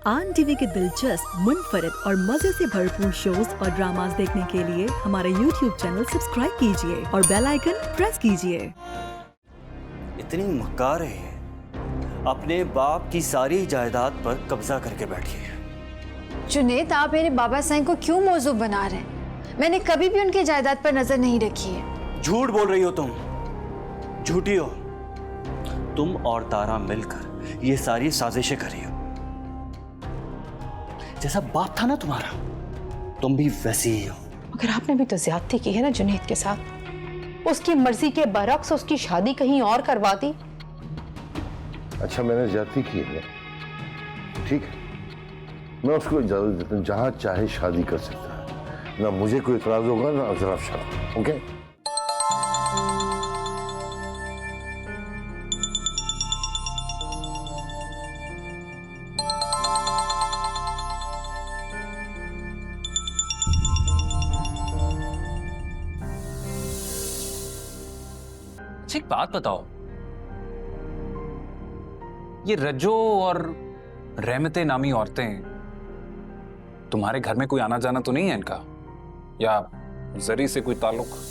आन टीवी के दिलचस्प, मुनफरिद और मजे से भरपूर शोज और ड्रामास देखने के लिए हमारे YouTube चैनल सब्सक्राइब कीजिए और बेल आइकन प्रेस कीजिए। इतनी मक्कार है, अपने बाप की सारी जायदाद पर कब्जा करके बैठी है। जुनैद, आप मेरे बाबा साईं को क्यों मौजूब बना रहे हैं? मैंने कभी भी उनकी जायदाद पर नजर नहीं रखी है। झूठ बोल रही हो तुम, झूठी हो। तुम और तारा मिलकर ये सारी साजिशें कर रही हो। जैसा बाप था ना तुम्हारा, तुम भी वैसी ही हो। मगर आपने भी तो ज्यादती की है ना जुनैद के साथ। उसकी मर्जी के बरक्स उसकी शादी कहीं और करवा दी। अच्छा, मैंने ज्यादती की है, ठीक है, मैं उसको इजाजत देता हूँ, जहां चाहे शादी कर सकता है। ना मुझे कोई इतराज होगा ना अजराफ शाह। ओके? एक बात बताओ, ये रज्जो और रहमतें नामी औरतें, तुम्हारे घर में कोई आना जाना तो नहीं है इनका, या जरी से कोई ताल्लुक?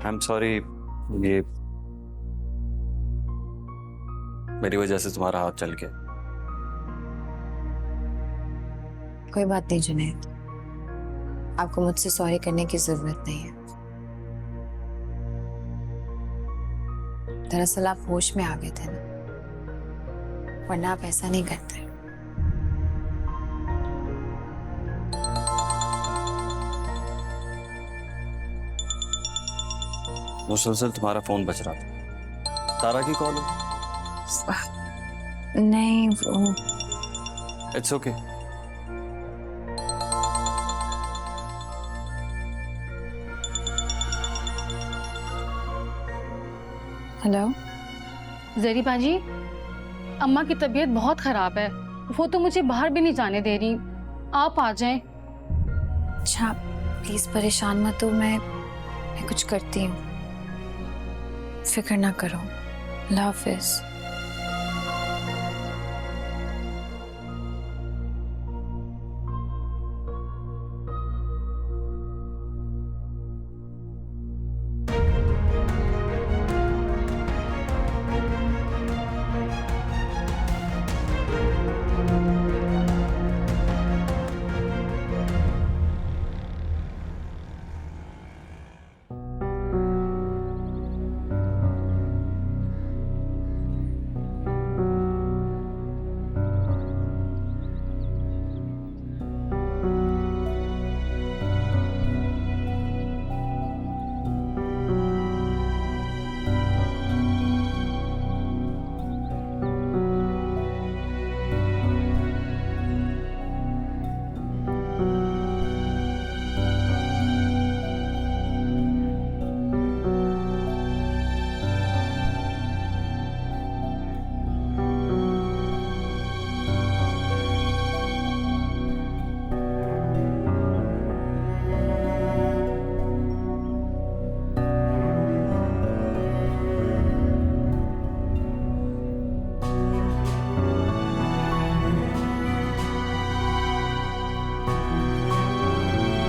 आई एम सॉरी, ये मेरी वजह से तुम्हारा हाथ चल गया। कोई बात नहीं जुनैद, आपको मुझसे सॉरी करने की जरूरत नहीं है। दरअसल आप होश में आ गए थे ना, वरना आप ऐसा नहीं करते। मुसलसल तुम्हारा फोन बज रहा था। तारा की कॉल है? नहीं, वो इट्स ओके। हेलो जरी बाजी, अम्मा की तबीयत बहुत खराब है, वो तो मुझे बाहर भी नहीं जाने दे रही। आप आ जाएं। अच्छा, प्लीज परेशान मत हो, मैं कुछ करती हूँ, फिक्र ना करो। अल्लाह हाफिज।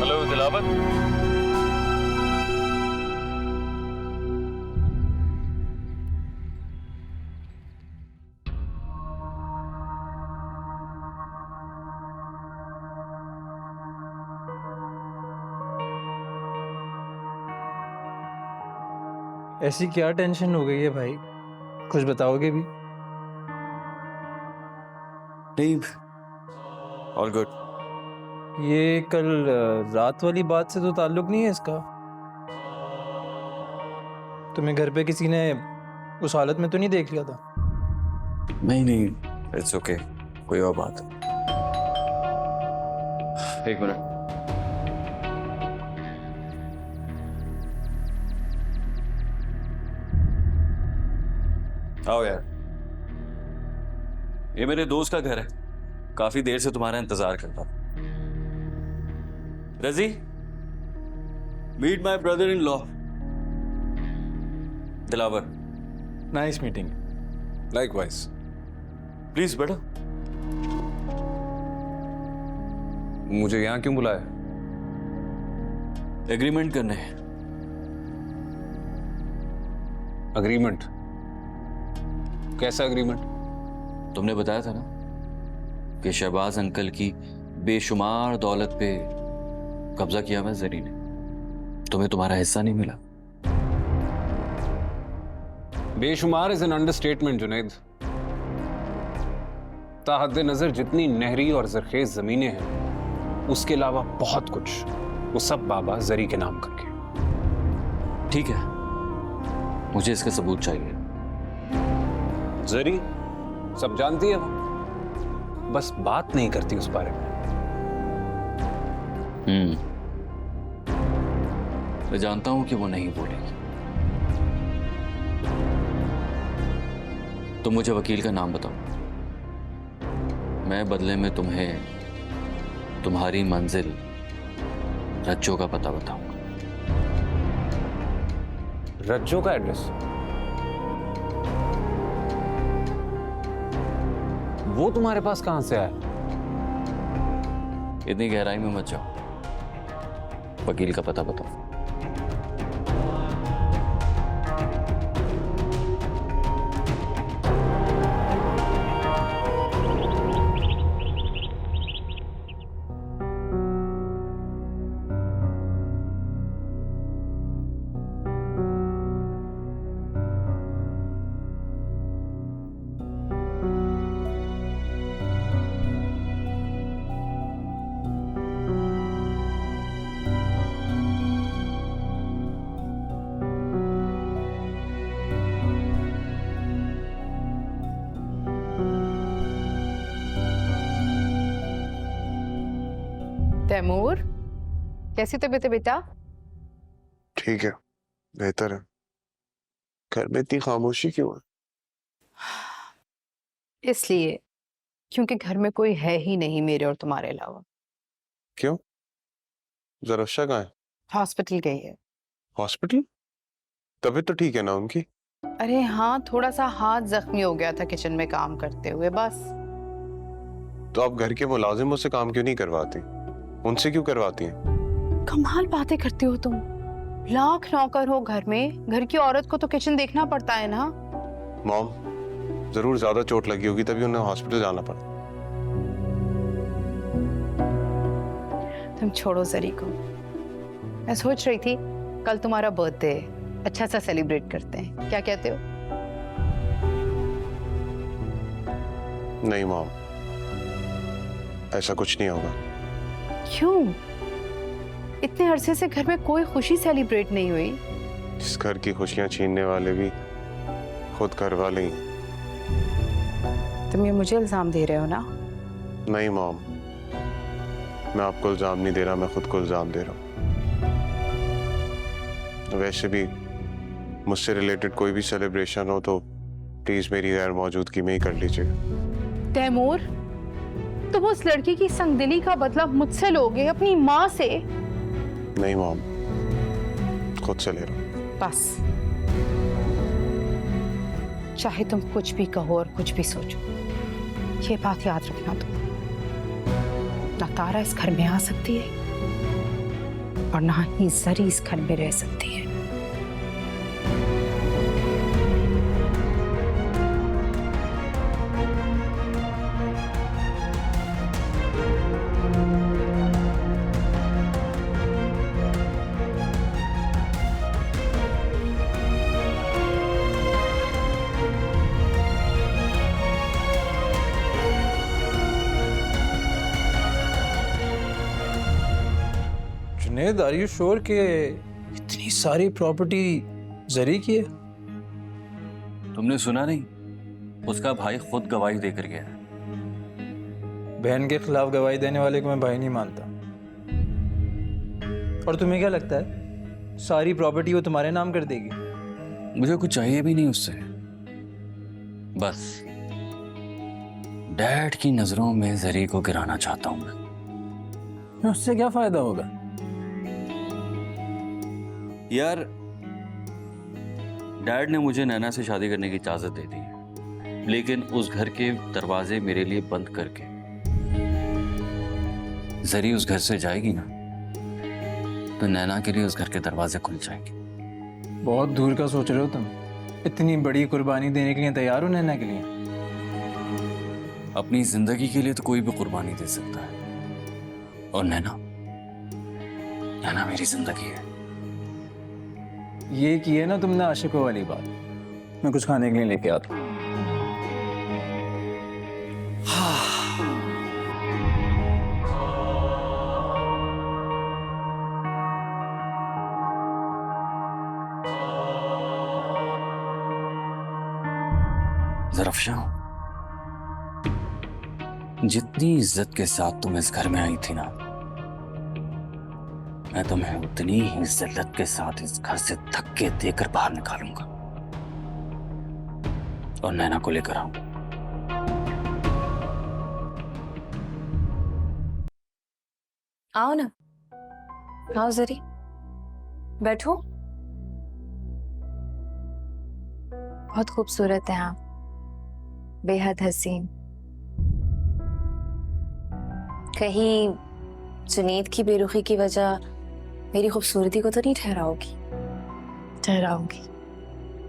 हेलो दिलावर, ऐसी क्या टेंशन हो गई है भाई? कुछ बताओगे भी? नहीं, ऑल गुड। ये कल रात वाली बात से तो ताल्लुक नहीं है इसका? तुम्हें घर पे किसी ने उस हालत में तो नहीं देख लिया था? नहीं नहीं, इट्स ओके, कोई और बात। एक मिनट। आओ यार, ये मेरे दोस्त का घर है, काफी देर से तुम्हारा इंतजार करता था। Razi, meet my brother in law Dilawar. Nice meeting. Likewise. Please बैठो। मुझे यहाँ क्यों बुलाया? एग्रीमेंट करने हैं। अग्रीमेंट? कैसा अग्रीमेंट? तुमने बताया था ना कि शहबाज अंकल की बेशुमार दौलत पे कब्जा किया हुआ जरी ने, तुम्हें तुम्हारा हिस्सा नहीं मिला। बेशुमार इज एन अंडरस्टेटमेंट जुनैद। ताहद्दे नजर जितनी नहरी और जरखेज जमीनें हैं, उसके अलावा बहुत कुछ, वो सब बाबा जरी के नाम करके। ठीक है, मुझे इसका सबूत चाहिए। जरी सब जानती है वो, बस बात नहीं करती उस बारे में। मैं जानता हूं कि वो नहीं बोलेगी। तुम मुझे वकील का नाम बताओ, मैं बदले में तुम्हें तुम्हारी मंजिल रज्जो का पता बताऊंगा। रज्जो का एड्रेस? वो तुम्हारे पास कहां से आया? इतनी गहराई में मत जाओ, वकील का पता बताओ। तैमूर, कैसी तबीयत है बेटा? ठीक है, बेहतर है। घर में इतनी खामोशी क्यों है? इसलिए क्योंकि घर में कोई है ही नहीं मेरे और तुम्हारे अलावा। क्यों? ज़रफ़शा कहाँ है? हॉस्पिटल गई है। हॉस्पिटल? तबीयत तो ठीक है ना उनकी? अरे हाँ, थोड़ा सा हाथ जख्मी हो गया था किचन में काम करते हुए, बस। तो आप घर के मुलाजिमों से काम क्यों नहीं करवाती? उनसे क्यों करवाती हैं? कमाल बातें करते हो तुम। लाख नौकर हो घर में, घर की औरत को तो किचन देखना पड़ता है ना। मॉम, जरूर ज्यादा चोट लगी होगी तभी उन्हें हॉस्पिटल जाना पड़ा। तुम छोड़ो जरी को। मैं सोच रही थी कल तुम्हारा बर्थडे है, अच्छा सा सेलिब्रेट करते हैं, क्या कहते हो? नहीं मॉम, ऐसा कुछ नहीं होगा। क्यों? इतने अरसे से घर में कोई खुशी सेलिब्रेट नहीं हुई। इस घर की खुशियां छीनने वाले भी खुद घर वाले ही। तुम ये मुझे इल्जाम दे रहे हो ना? नहीं मॉम, मैं आपको इल्जाम नहीं दे रहा, मैं खुद को इल्जाम दे रहा हूँ। वैसे भी मुझसे रिलेटेड कोई भी सेलिब्रेशन हो तो प्लीज मेरी गैर मौजूदगी में ही कर लीजिएगा। तैमूर, तुम उस लड़की की संगदिली का बदला मुझसे लोगे, अपनी माँ से? नहीं मॉम, खुद से ले रहा हूँ। बस, चाहे तुम कुछ भी कहो और कुछ भी सोचो, ये बात याद रखना तुम, ना तारा इस घर में आ सकती है और ना ही जरी इस घर में रह सकती है। जुनेद, आर यू श्योर कि इतनी सारी प्रॉपर्टी जरी की है? तुमने सुना नहीं? उसका भाई खुद गवाही देकर गया है। बहन के खिलाफ गवाही देने वाले को मैं भाई नहीं मानता। और तुम्हें क्या लगता है सारी प्रॉपर्टी वो तुम्हारे नाम कर देगी? मुझे कुछ चाहिए भी नहीं उससे, बस डैड की नजरों में जरी को गिराना चाहता हूं मैं। उससे क्या फायदा होगा? यार, डैड ने मुझे नैना से शादी करने की इजाजत दे दी है, लेकिन उस घर के दरवाजे मेरे लिए बंद करके जरी उस घर से जाएगी ना, तो नैना के लिए उस घर के दरवाजे खुल जाएंगे। बहुत दूर का सोच रहे हो तुम। इतनी बड़ी कुर्बानी देने के लिए तैयार हो नैना के लिए? अपनी जिंदगी के लिए तो कोई भी कुर्बानी दे सकता है, और नैना मेरी जिंदगी है। ये की है ना तुमने आशिकों वाली बात। मैं कुछ खाने के लिए लेके आता हूँ। ज़रफ़शां, जितनी इज्जत के साथ तुम इस घर में आई थी ना, मैं तुम्हें उतनी ही जिल्लत के साथ इस घर से धक्के देकर बाहर निकालूंगा और नैना को लेकर आऊंगा। आओ ना, आओ जरी, बैठो। बहुत खूबसूरत है आप, बेहद हसीन। कहीं जुनैद की बेरुखी की वजह मेरी खूबसूरती को तो नहीं ठहराओगी? ठहराऊंगी,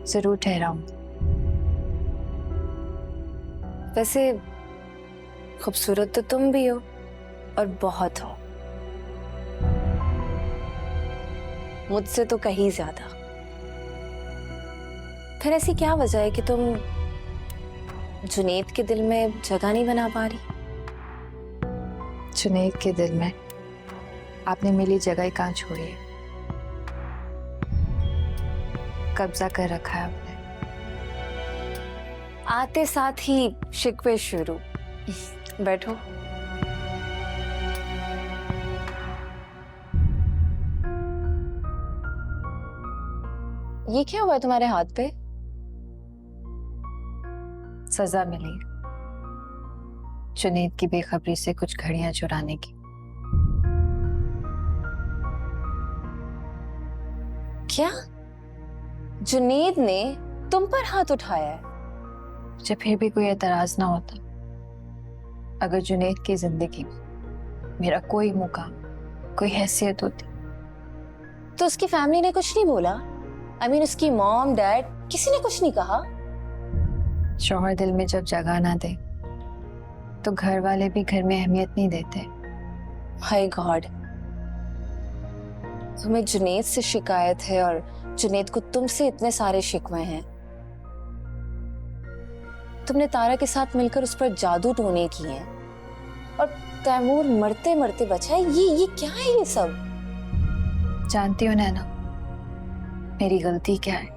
जरूर ठहराऊंगी। वैसे खूबसूरत तो तुम भी हो, और बहुत हो, मुझसे तो कहीं ज्यादा। फिर ऐसी क्या वजह है कि तुम जुनैद के दिल में जगह नहीं बना पा रही? जुनैद के दिल में आपने मेरी जगह कहाँ छोड़ी है? कब्जा कर रखा है आपने। आते साथ ही शिकवे शुरू। बैठो। ये क्या हुआ तुम्हारे हाथ पे? सजा मिली जुनैद की बेखबरी से कुछ घड़ियां चुराने की। क्या जुनैद ने तुम पर हाथ उठाया है? मुझे फिर भी कोई एतराज ना होता अगर जुनैद की जिंदगी में मेरा कोई मुकाम, कोई हैसियत होती। तो उसकी फैमिली ने कुछ नहीं बोला? I mean, उसकी मॉम, डैड, किसी ने कुछ नहीं कहा? शौहर दिल में जब जगह ना दे तो घर वाले भी घर में अहमियत नहीं देते। हाय गॉड, तुम्हें जुनैद से शिकायत है और जुनैद को तुमसे इतने सारे शिकवे हैं। तुमने तारा के साथ मिलकर उस पर जादू टोने किए हैं और तैमूर मरते मरते बचा है। ये क्या है ये सब? जानती हो नैना, मेरी गलती क्या है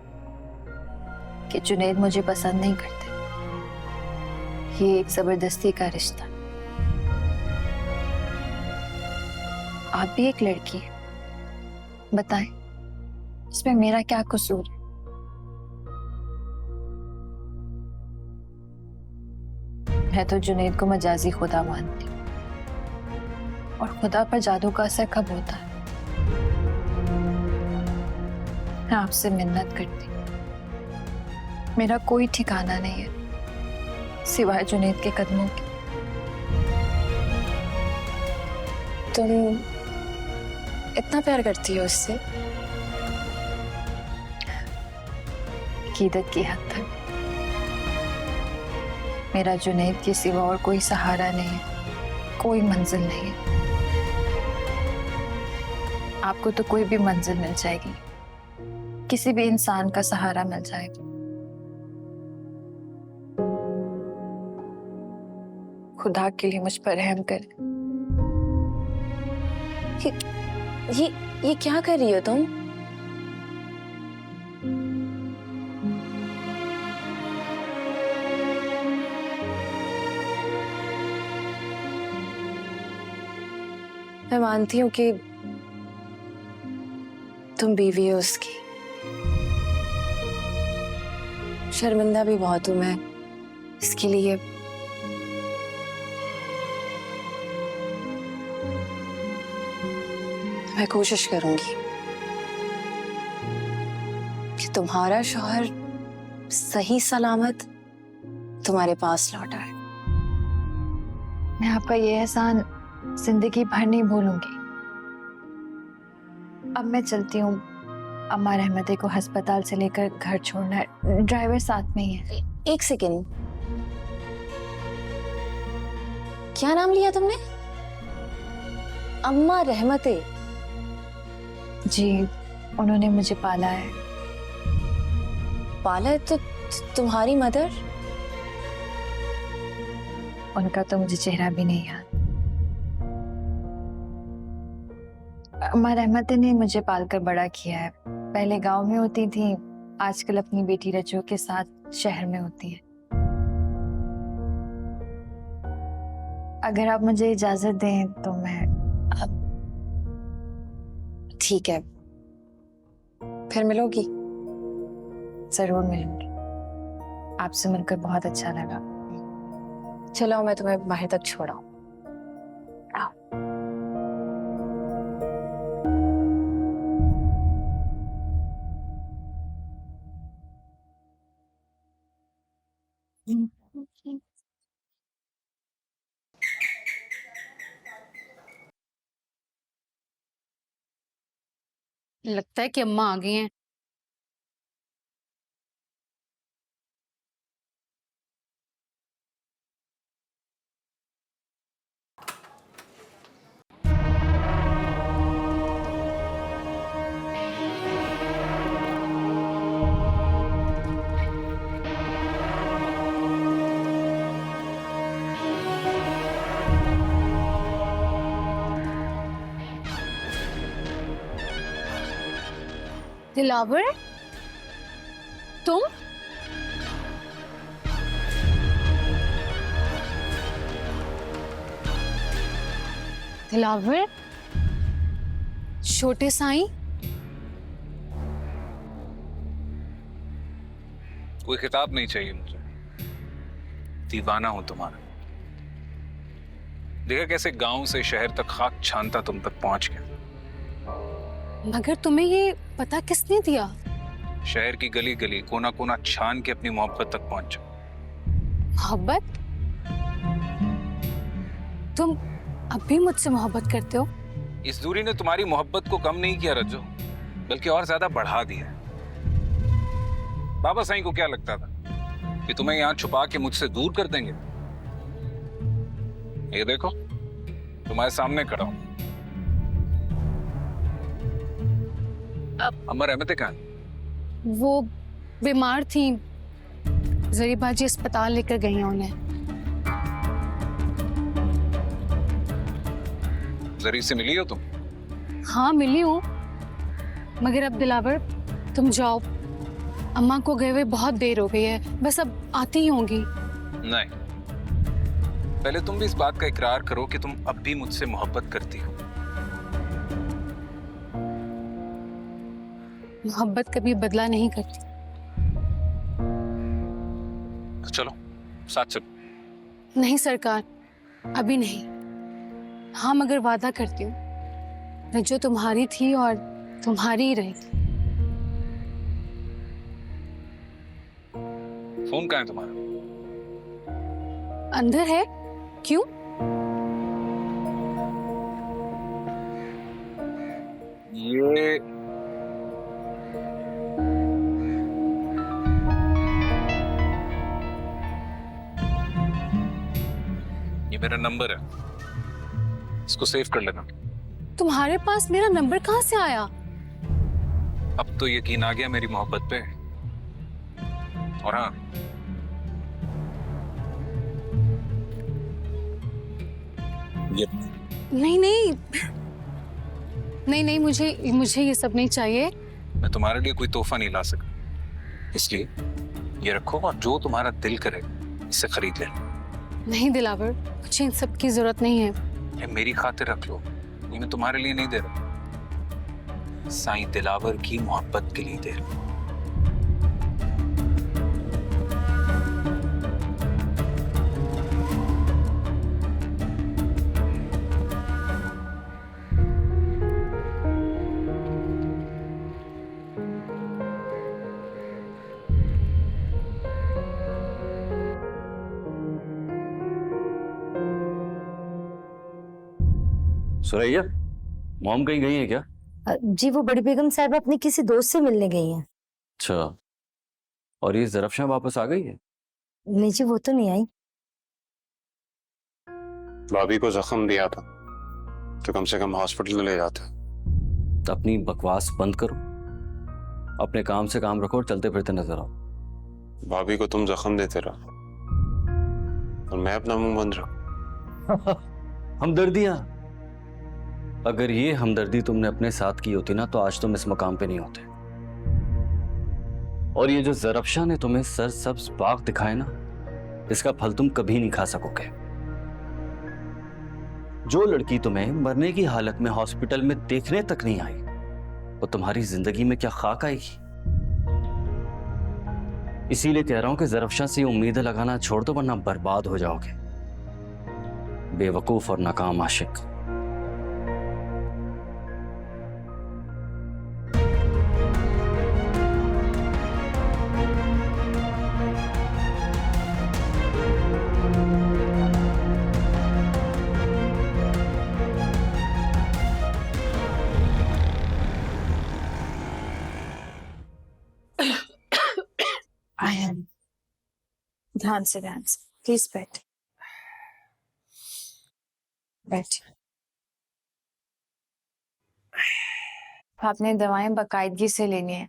कि जुनैद मुझे पसंद नहीं करते। ये एक जबरदस्ती का रिश्ता। आप भी एक लड़की है, बताएं इसमें मेरा क्या कसूर है? मैं तो जुनैद को मजाजी खुदा मानती हूँ, और खुदा पर जादू का असर कब होता है? मैं आपसे मिन्नत करती हूँ, मेरा कोई ठिकाना नहीं है सिवाय जुनैद के कदमों के। तुम इतना प्यार करती हो उससे? अकीदत की हद तक। मेरा जुनैद के सिवा और कोई सहारा नहीं है, कोई मंजिल नहीं है। आपको तो कोई भी मंजिल मिल जाएगी, किसी भी इंसान का सहारा मिल जाएगा। खुदा के लिए मुझ पर रहम कर। ये क्या कर रही हो तुम? मैं मानती हूँ कि तुम बीवी हो उसकी, शर्मिंदा भी बहुत हूं मैं इसके लिए। मैं कोशिश करूंगी कि तुम्हारा शौहर सही सलामत तुम्हारे पास लौट आए। मैं आपका ये एहसान जिंदगी भर नहीं भूलूंगी। अब मैं चलती हूँ, अम्मा रहमते को अस्पताल से लेकर घर छोड़ना है, ड्राइवर साथ में ही है। एक सेकेंड, क्या नाम लिया तुमने? अम्मा रहमते? जी, उन्होंने मुझे पाला है। पाला है तो तुम्हारी मदर? उनका तो मुझे चेहरा भी नहीं याद। अम्मा रहमते ने मुझे पालकर बड़ा किया है। पहले गांव में होती थी, आजकल अपनी बेटी रजो के साथ शहर में होती है। अगर आप मुझे इजाजत दें तो मैं ठीक है, फिर मिलोगी? जरूर मिलूंगी। आपसे मिलकर बहुत अच्छा लगा। चलो मैं तुम्हें बाहर तक छोड़ाऊं। लगता है कि अम्मा आ गई हैं। दिलावर, तुम? दिलावर, छोटे साईं? कोई खिताब नहीं चाहिए मुझे, दीवाना हूं तुम्हारा। देखा कैसे गांव से शहर तक खाक छानता तुम तक पहुंच गया। मगर तुम्हें ये पता किसने दिया? शहर की गली गली कोना कोना छान के अपनी मोहब्बत तक पहुंचा। मोहब्बत? तुम अब भी मुझसे मोहब्बत करते हो? इस दूरी ने तुम्हारी मोहब्बत को कम नहीं किया रज्जो, बल्कि और ज्यादा बढ़ा दिया। बाबा साईं को क्या लगता था कि तुम्हें यहां छुपा के मुझसे दूर कर देंगे? ये देखो, तुम्हारे सामने खड़ा हूं। अम्मा रहमते कहाँ हैं? वो बीमार थी, जरी बाजी अस्पताल लेकर गई हैं उन्हें। जरी से मिली हो तुम? हाँ मिली हूँ, मगर अब दिलावर तुम जाओ, अम्मा को गए हुए बहुत देर हो गई है, बस अब आती ही होंगी। नहीं, पहले तुम भी इस बात का इकरार करो कि तुम अब भी मुझसे मोहब्बत करती हो। मोहब्बत कभी बदला नहीं करती। तो चलो साथ चलो। नहीं सरकार, अभी नहीं। हाँ मगर वादा करती हूँ, रज्जो तुम्हारी थी और तुम्हारी ही रहेगी। फोन कहाँ है तुम्हारा? अंदर है। क्यों? ये मेरा नंबर है, इसको सेव कर लेना। तुम्हारे पास मेरा नंबर कहाँ से आया? अब तो यकीन आ गया मेरी मोहब्बत पे। और हाँ, ये नहीं नहीं, नहीं नहीं, मुझे ये सब नहीं चाहिए। मैं तुम्हारे लिए कोई तोहफा नहीं ला सकता, इसलिए ये रखो और जो तुम्हारा दिल करे इससे खरीद लेना। नहीं दिलावर, मुझे इन सब की जरूरत नहीं है। ये मेरी खातिर रख लो, ये मैं तुम्हारे लिए नहीं दे रहा, साईं दिलावर की मोहब्बत के लिए दे रहा हूं। सुरैया, मॉम कहीं गई है क्या? जी वो बड़ी बेगम साहब अपने किसी दोस्त से मिलने गई हैं। अच्छा, और ये ज़रफ़शां वापस आ गई है? नहीं जी, वो तो नहीं आई। भाभी को जख्म दिया था तो कम से कम हॉस्पिटल ले जाते। तो अपनी बकवास बंद करो, अपने काम से काम रखो और चलते फिरते नजर आओ। भाभी को तुम जख्म देते रहो और मैं अपना मुंह बंद रखूं। हमदर्दियां, अगर ये हमदर्दी तुमने अपने साथ की होती ना तो आज तुम इस मकाम पे नहीं होते। और ये जो ज़रफ़शां ने तुम्हें सरसब्ज बाग दिखाए ना, इसका फल तुम कभी नहीं खा सकोगे। जो लड़की तुम्हें मरने की हालत में हॉस्पिटल में देखने तक नहीं आई, वो तुम्हारी जिंदगी में क्या खाक आएगी? इसीलिए कह रहा हूं कि ज़रफ़शां से उम्मीदें लगाना छोड़ दो, वरना बर्बाद हो जाओगे। बेवकूफ और नाकाम आशिक। ध्यान से प्लीज बैठ। आपने दवाएं बाकायदगी से लेनी है,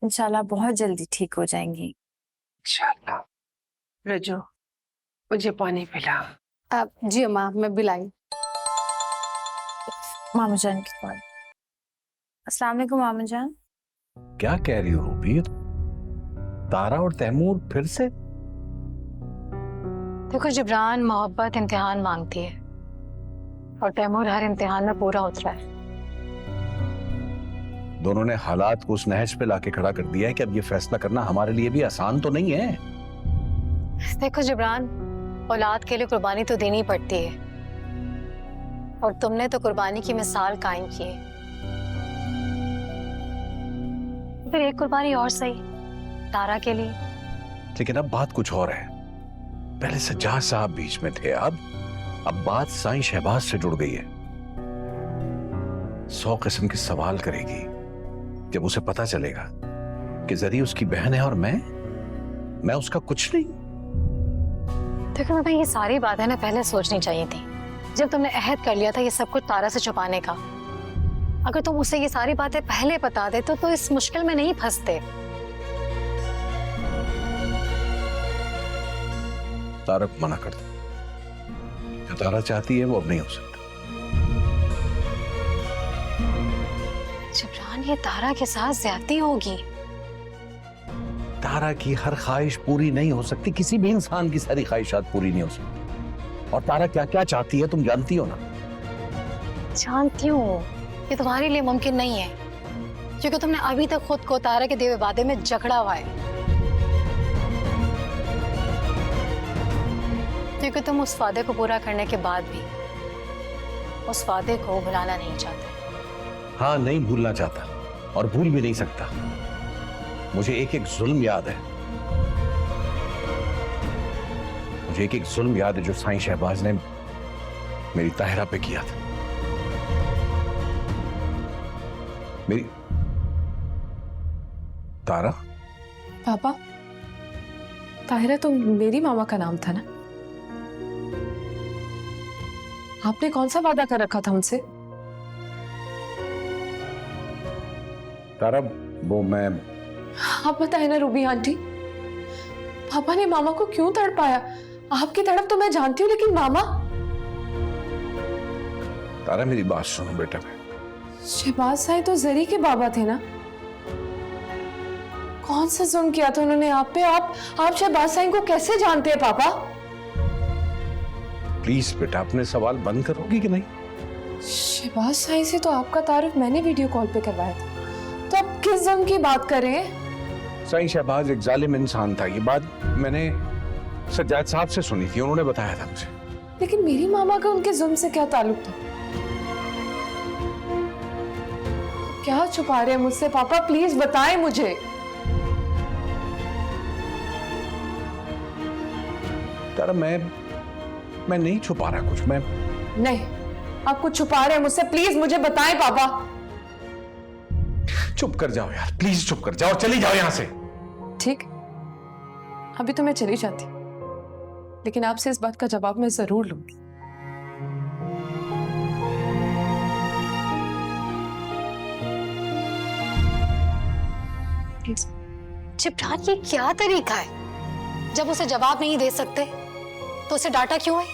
इंशाल्लाह बहुत जल्दी ठीक हो जाएंगी। इंशाल्लाह। रजो, मुझे पानी पिला। जी अम्मा, मैं बिलाई। मामू जान की कॉल। अस्सलाम वालेकुम मामू जान। क्या कह रही हो रूबी? तारा और तैमूर फिर से? देखो जिब्रान, मोहब्बत इम्तिहान मांगती है और तैमूर हर इम्तिहान में पूरा उतरा है। दोनों ने हालात को उस नहज पे लाके खड़ा कर दिया है कि अब ये फैसला करना हमारे लिए भी आसान तो नहीं है। देखो जिब्रान, औलाद के लिए कुर्बानी तो देनी पड़ती है और तुमने तो कुर्बानी की मिसाल कायम की है। फिर एक कुर्बानी और सही, तारा के लिए। लेकिन अब बात कुछ और है। पहले सज्जाद साहब बीच में थे, अब बात साईं शहबाज से जुड़ गई है। 100 किस्म के सवाल करेगी जब उसे पता चलेगा कि जरी उसकी बहन है और मैं उसका कुछ नहीं। देखो मैं ये सारी बातें ना पहले सोचनी चाहिए थी, जब तुमने अहद कर लिया था ये सब कुछ तारा से छुपाने का। अगर तुम उसे ये सारी बातें पहले बता देते तो इस मुश्किल में नहीं फंसते। तारा को मना कर दो, जो तारा चाहती है वो अब नहीं हो सकता। जिब्रान, ये तारा के साथ ज्यादती होगी। तारा की हर ख्वाहिश पूरी नहीं हो सकती, किसी भी इंसान की सारी ख्वाहिशात पूरी नहीं हो सकती। और तारा क्या क्या चाहती है तुम जानती हो ना? जानती हूँ, ये तुम्हारे लिए मुमकिन नहीं है क्योंकि तुमने अभी तक खुद को तारा के दिए वादे में जकड़ा हुआ है, क्योंकि तुम उस वादे को पूरा करने के बाद भी उस वादे को भुलाना नहीं चाहते। हाँ, नहीं भूलना चाहता और भूल भी नहीं सकता। मुझे एक एक जुल्म याद है, मुझे एक एक जुल्म याद है जो साईं शहबाज ने मेरी ताहिरा पे किया था। मेरी तारा। पापा, ताहिरा तो मेरी मामा का नाम था ना? आपने कौन सा वादा कर रखा था उनसे? तारा, वो मैं आप बताए ना रूबी आंटी, पापा ने मामा को क्यों तड़पाया? आपकी तड़प तो मैं जानती हूँ, लेकिन मामा। तारा मेरी बात सुनो बेटा, शहबाज साईं तो जरी के बाबा थे ना? कौन सा जुल्म किया था उन्होंने आप पे? आप शहबाज साईं को कैसे जानते हैं पापा? प्लीज बेटा, अपने सवाल बंद करोगी कि नहीं? शहबाज साईं से तो आपका तारुफ मैंने वीडियो कॉल पे करवाया था, तो आप किस जुल्म की बात कर रहे हैं? साईं शहबाज एक जालिम इंसान था, ये बात मैंने सज्जाद साहब से सुनी थी, उन्होंने बताया था मुझे। लेकिन मेरी मामा का उनके जुल्म से क्या ताल्लुक था? क्या छुपा रहे हैं मुझसे पापा? प्लीज बताएं मुझे। तारा, मैं नहीं छुपा रहा कुछ। मैं नहीं, आप कुछ छुपा रहे हैं मुझसे। प्लीज मुझे बताएं पापा। चुप कर जाओ यार, प्लीज चुप कर जाओ, चली जाओ यहां से। ठीक, अभी तो मैं चली जाती, लेकिन आपसे इस बात का जवाब मैं जरूर लूंगी। जिब्रान, ये क्या तरीका है? जब उसे जवाब नहीं दे सकते तो उसे डांटा क्यों है?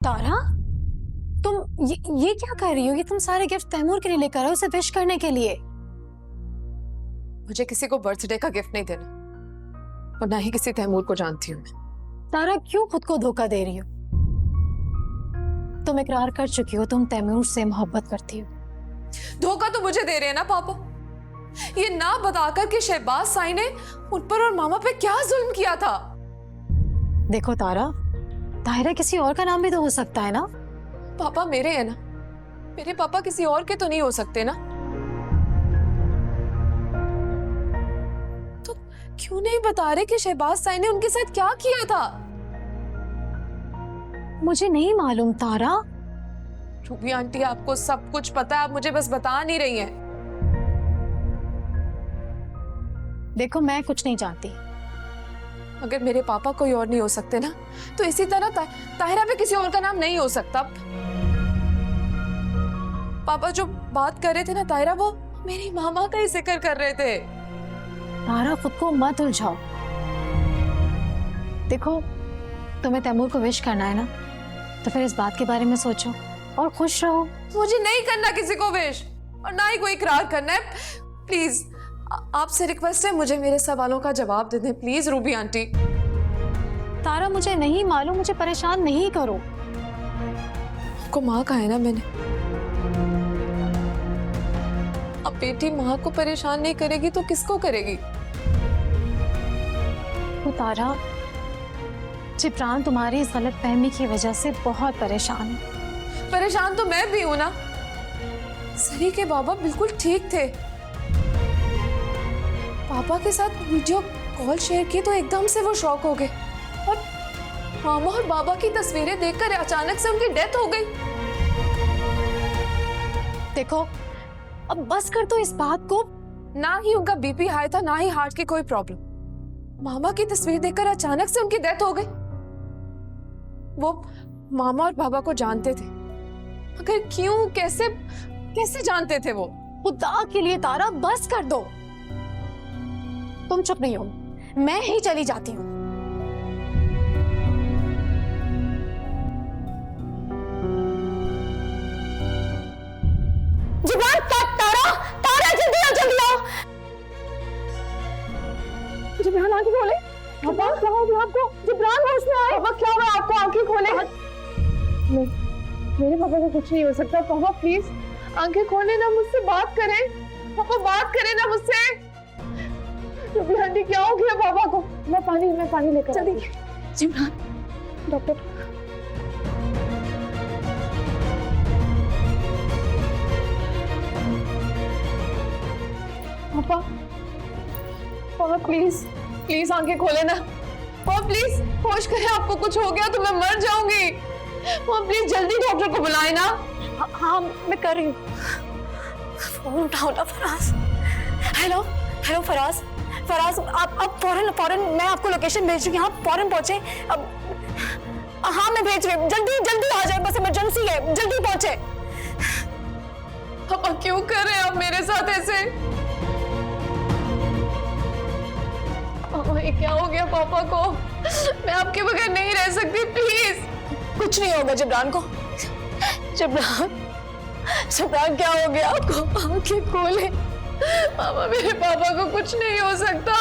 तारा, तुम ये क्या कर रही हो? ये तुम सारे गिफ्ट तैमूर के लिए लेकर आए हो, उसे विश करने के लिए। मुझे किसी को बर्थडे का गिफ्ट नहीं देना, और ना ही किसी तैमूर को जानती हूँ मैं। तारा, क्यों खुद को धोखा दे रही हो? तुम इकरार कर चुकी हो, तुम तैमूर से मोहब्बत करती हो। धोखा तो मुझे दे रहे हैं ना पापा, ये ना बताकर कि शहबाज साईं ने उन पर और मामा पे क्या जुल्म किया था। देखो तारा, ताहिरा किसी और का नाम भी तो हो सकता है ना? पापा मेरे हैं ना, मेरे पापा किसी और के तो नहीं हो सकते ना? तो क्यों नहीं बता रहे कि शहबाज साईं ने उनके साथ क्या किया था? मुझे नहीं मालूम तारा। रूबी आंटी, आपको सब कुछ पता है, आप मुझे बस बता नहीं रही हैं। देखो, मैं कुछ नहीं जानती। अगर मेरे पापा कोई और नहीं हो सकते ना, तो इसी तरह ताहिरा पे किसी और का नाम नहीं हो सकता। पापा जो बात कर रहे थे ना ताहिरा, वो मेरी मामा का ही जिक्र कर रहे थे। तारा, खुद को मत उलझाओ। देखो, तुम्हें तैमूर को विश करना है ना, तो फिर इस बात के बारे में सोचो और खुश रहो। मुझे नहीं करना किसी को विश, और ना ही कोई इकरार करना है। प्लीज आपसे रिक्वेस्ट है, मुझे मेरे सवालों का जवाब दे दें प्लीज रूबी आंटी। तारा, मुझे नहीं मालूम, मुझे परेशान नहीं करो। आपको माँ कहा है ना मैंने, अब बेटी माँ को परेशान नहीं करेगी तो किसको करेगी? तो तारा, जिब्रान तुम्हारी इस गलतफहमी की वजह से बहुत परेशान है। परेशान तो मैं भी हूं ना। सरी के बाबा बिल्कुल ठीक थे, पापा के साथ वीडियो कॉल शेयर की तो एकदम से वो शॉक हो गए, और मामा और बाबा की तस्वीरें देखकर अचानक से उनकी डेथ हो गई। देखो, अब बस कर दो इस बात को। ना ही उनका बीपी हाई था, ना ही हार्ट की कोई प्रॉब्लम। मामा की तस्वीर देखकर अचानक से उनकी डेथ हो गई। वो मामा और बाबा को जानते थे, मगर क्यों, कैसे कैसे जानते थे वो? खुदा के लिए तारा, बस कर दो। तुम चुप नहीं हो, मैं ही चली जाती हूँ। जिब्रान, तारा, तारा, जल्दी आओ, जल्दी आओ। जिब्रान, आंखें खोले। पापा, क्या हो गया आपको? जिब्रान, होश में आए। पापा, क्या हुआ आपको? आंखें खोले। नहीं, मेरे पापा को कुछ नहीं हो सकता। पापा प्लीज आंखें खोले ना, मुझसे बात करें। पापा बात करें ना मुझसे। रूबी आंटी, क्या हो गया पापा को? मैं पानी लेकर जल्दी। जिब्रान, डॉक्टर। पापा प्लीज प्लीज आंखें खोले ना। पापा प्लीज होश करें, आपको कुछ हो गया तो मैं मर जाऊंगी। पापा प्लीज जल्दी डॉक्टर को बुलाए ना। हाँ, मैं कर रही हूँ। फोन उठाओ ना फराज। हेलो हेलो फराज, फराज आप फौरन मैं आपको लोकेशन भेज रही हूँ, आप फौरन पहुंचे। अब हाँ, मैं भेज रही हूँ, जल्दी आ जाए, बस इमरजेंसी है, जल्दी पहुंचे। पापा क्यों कर रहे हैं आप मेरे साथ ऐसे? ये क्या हो गया पापा को? मैं आपके बगैर नहीं रह सकती, प्लीज। कुछ नहीं होगा जबरान को। जबरान, जबरान क्या हो गया आपको? आंखें खोले। पापा, मेरे पापा को कुछ नहीं हो सकता,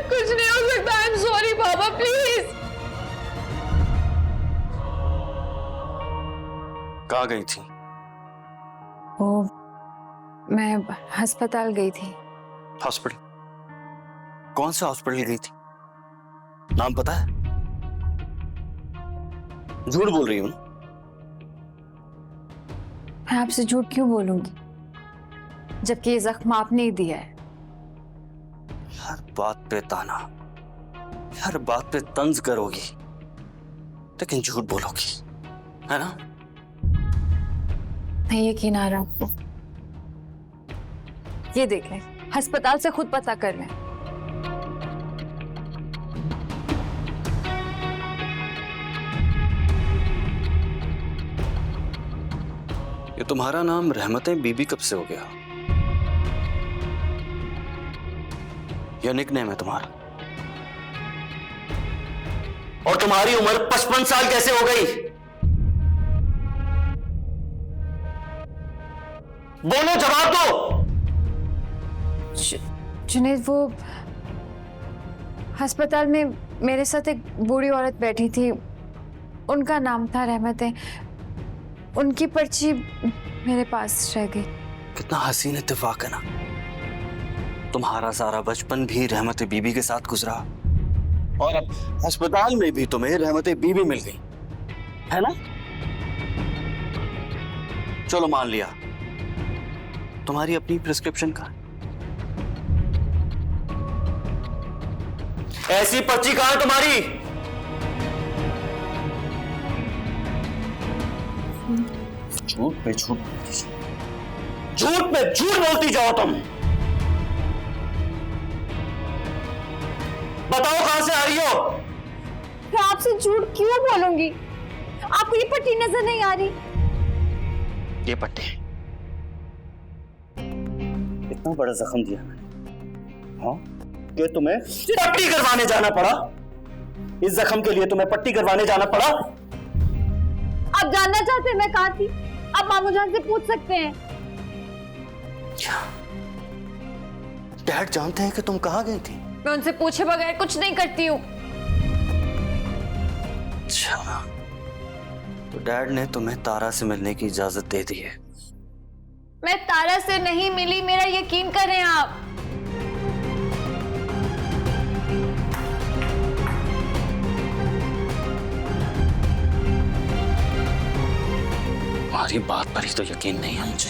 कुछ नहीं हो सकता। आई एम सॉरी पापा, प्लीज। कहाँ गई थी? वो मैं अस्पताल गई थी। हॉस्पिटल? कौन सा हॉस्पिटल गई थी? नाम पता है? झूठ बोल रही हूँ। मैं आपसे झूठ क्यों बोलूंगी, जबकि ये जख्म आपने ही दिया है। हर बात पे ताना, हर बात पे तंज करोगी, लेकिन झूठ बोलोगी, है ना? नहीं यकीन आ रहा आपको? ये देखें, अस्पताल से खुद पता कर लें। ये तुम्हारा नाम रहमतें बीबी कब से हो गया? यह निकनेम है तुम्हारा? और तुम्हारी उम्र 55 साल कैसे हो गई? बोलो, जवाब दो। जुनैद, वो अस्पताल में मेरे साथ एक बूढ़ी औरत बैठी थी, उनका नाम था रहमतें। उनकी पर्ची मेरे पास रह गई। कितना हसीन इत्तेफाक है ना। तुम्हारा सारा बचपन भी रहमतें बीबी के साथ गुजरा, और अब अस्पताल में भी तुम्हें रहमतें बीबी मिल गई, है ना? चलो मान लिया, तुम्हारी अपनी प्रिस्क्रिप्शन का ऐसी पर्ची कहां है तुम्हारी? झूठ पे झूठ, झूठ पे झूठ बोलती जाओ तुम। बताओ कहां से आ रही हो? मैं आपसे झूठ क्यों बोलूंगी? आपको ये पट्टी नजर नहीं आ रही? ये पट्टे, इतना बड़ा जख्म दिया मैंने, हाँ, कि तुम्हें पट्टी करवाने जाना पड़ा। इस जख्म के लिए तुम्हें पट्टी करवाने जाना पड़ा। आप जानना चाहते हैं मैं कहाँ थी? आप मामू जान से पूछ सकते हैं। डैड जानते हैं कि तुम कहाँ गई थी? मैं उनसे पूछे बगैर कुछ नहीं करती हूँ। अच्छा, तो डैड ने तुम्हें तारा से मिलने की इजाजत दे दी है? मैं तारा से नहीं मिली, मेरा यकीन करें आप। तुम्हारी बात पर ही तो यकीन नहीं है मुझे।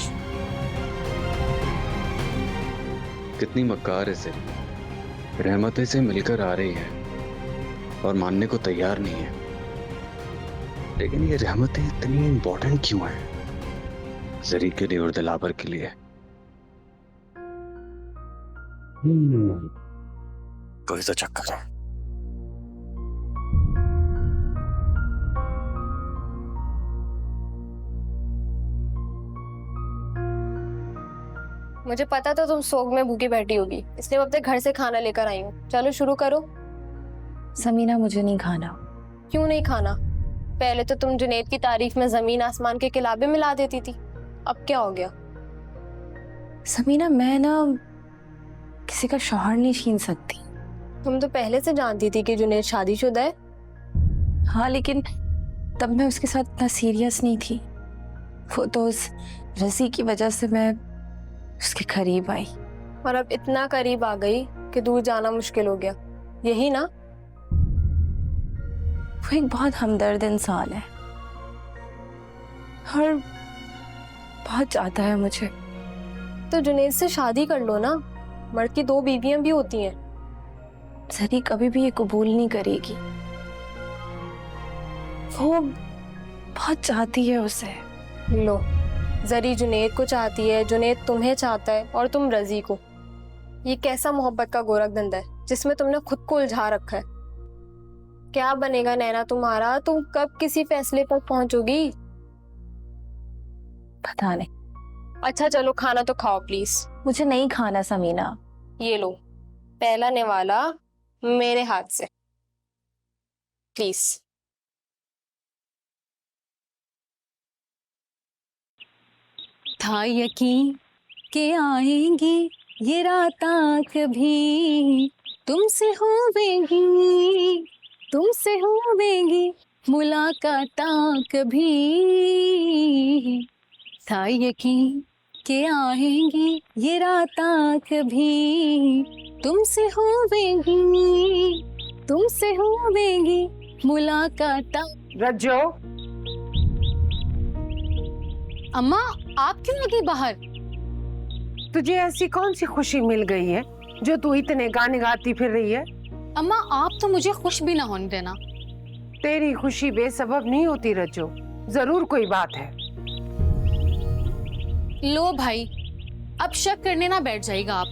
कितनी मक्कार है, से रहमतें से मिलकर आ रही है और मानने को तैयार नहीं है, लेकिन ये रहमतें इतनी इंपॉर्टेंट क्यों है जरी के लिए और दिलावर के लिए? कोई तो चक्कर है। मुझे पता था तुम सोग में भूखी बैठी होगी, इसलिए मैं अपने घर से खाना लेकर आई हूँ। चलो शुरू करो। समीना, मुझे नहीं खाना। क्यों नहीं खाना? पहले तो तुम जुनैद की तारीफ में जमीन आसमान के किलाबे मिला देती थी, अब क्या हो गया? समीना, मैं ना किसी का शौहर नहीं छीन सकती। तुम तो पहले से जानती थी कि जुनैद शादीशुदा है। हाँ, लेकिन तब मैं उसके साथ इतना सीरियस नहीं थी। वो तो उस रसी की वजह से मैं उसके करीब आई, और अब इतना करीब आ गई कि दूर जाना मुश्किल हो गया, यही ना? वो एक बहुत हमदर्द इंसान है और बहुत चाहता है मुझे। तो जुनैद से शादी कर लो ना, मर्द की 2 बीवियां भी होती हैं। जरी कभी भी ये कबूल नहीं करेगी। वो बहुत चाहती है उसे। लो, जरी जुनैद को चाहती है, जुनैद तुम्हें चाहता है, और तुम रजी को। ये कैसा मोहब्बत का गोरख धंधा है जिसमें तुमने खुद को उलझा रखा है? क्या बनेगा नैना तुम्हारा? तुम कब किसी फैसले पर पहुंचोगी? पता नहीं। अच्छा चलो, खाना तो खाओ प्लीज। मुझे नहीं खाना समीना। ये लो, पहला निवाला मेरे हाथ से प्लीज। था यकीन के आएंगी ये रातां कभी, तुमसे होवेंगी मुलाकातां कभी। था यकीन के आएंगी ये रातां कभी, तुमसे होवेंगी मुलाकातां। रज्जो, अम्मा आप क्यों लगी बाहर? तुझे ऐसी कौन सी खुशी मिल गई है जो तू इतने गाने गाती फिर रही है? अम्मा आप तो मुझे खुश भी ना होने देना। तेरी खुशी बेसबब नहीं होती रज्जो, जरूर कोई बात है। लो भाई, अब शक करने ना बैठ जाएगा आप।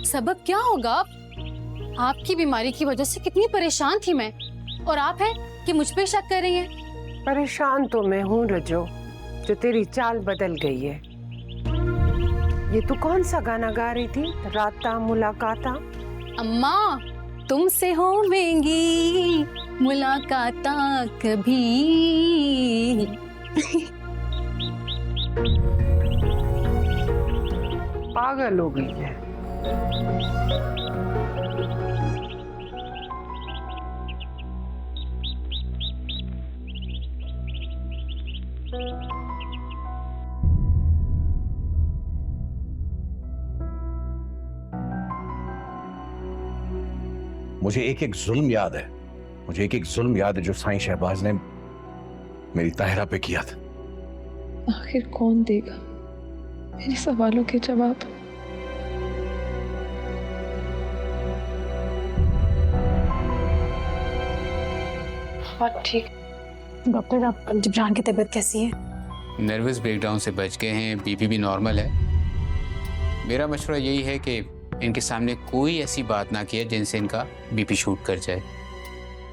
सबब क्या होगा? आपकी बीमारी की वजह से कितनी परेशान थी मैं, और आप हैं कि मुझ पे शक कर रही हैं। परेशान तो मैं हूँ रज्जो, जो तेरी चाल बदल गई है। ये तू कौन सा गाना गा रही थी? राता मुलाकाता। अम्मा तुमसे होवेंगी मुलाकातां कभी। पागल हो गई है। मुझे एक एक जुल्म याद है, मुझे एक एक जुल्म याद है जो साईं शहबाज ने मेरी ताहिरा पे किया था। आखिर कौन देगा मेरे सवालों के जवाब? बात ठीक। डॉक्टर आप जिब्रान की तबीयत कैसी है? नर्वस ब्रेकडाउन से बच गए हैं, बीपी भी नॉर्मल है। मेरा मशवरा यही है कि इनके सामने कोई ऐसी बात ना किया जिनसे इनका बीपी शूट कर जाए।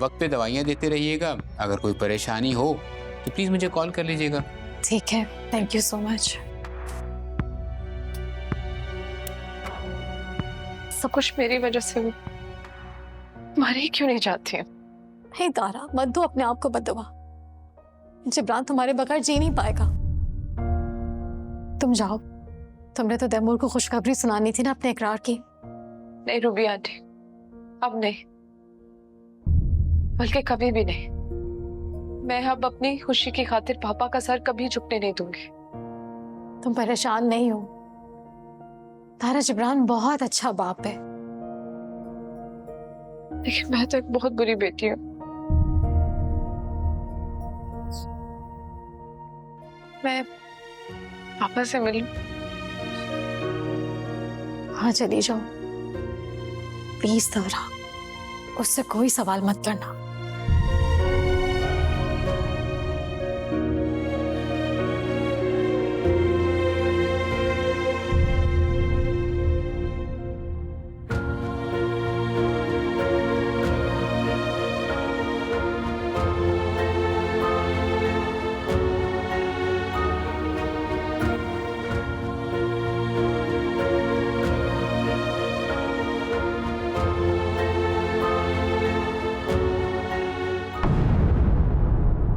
वक्त पे दवाइयाँ देते रहिएगा। अगर कोई परेशानी हो तो प्लीज़ मुझे कॉल कर लीजिएगा। ठीक है, थैंक यू सो मच। सब कुछ मेरी वजह से हुआ। मरी क्यों नहीं जाती है? हे तारा, मत दो अपने आप को बददुआ। जिब्रान तुम्हारे बगैर जी नहीं पाएगा। तुम जाओ। तुमने तो तैमूर को खुशखबरी सुनानी थी ना अपने इकरार की। नहीं रूबी आंटी, अब नहीं, बल्कि कभी भी नहीं। मैं अब अपनी खुशी की खातिर पापा का सर कभी झुकने नहीं दूंगी। तुम परेशान नहीं हो तारा, जिब्रान बहुत अच्छा बाप है। लेकिन मैं तो एक बहुत बुरी बेटी हूँ। मैं पापा से मिलूं? हाँ चली जाओ प्लीज तारा, उससे कोई सवाल मत करना।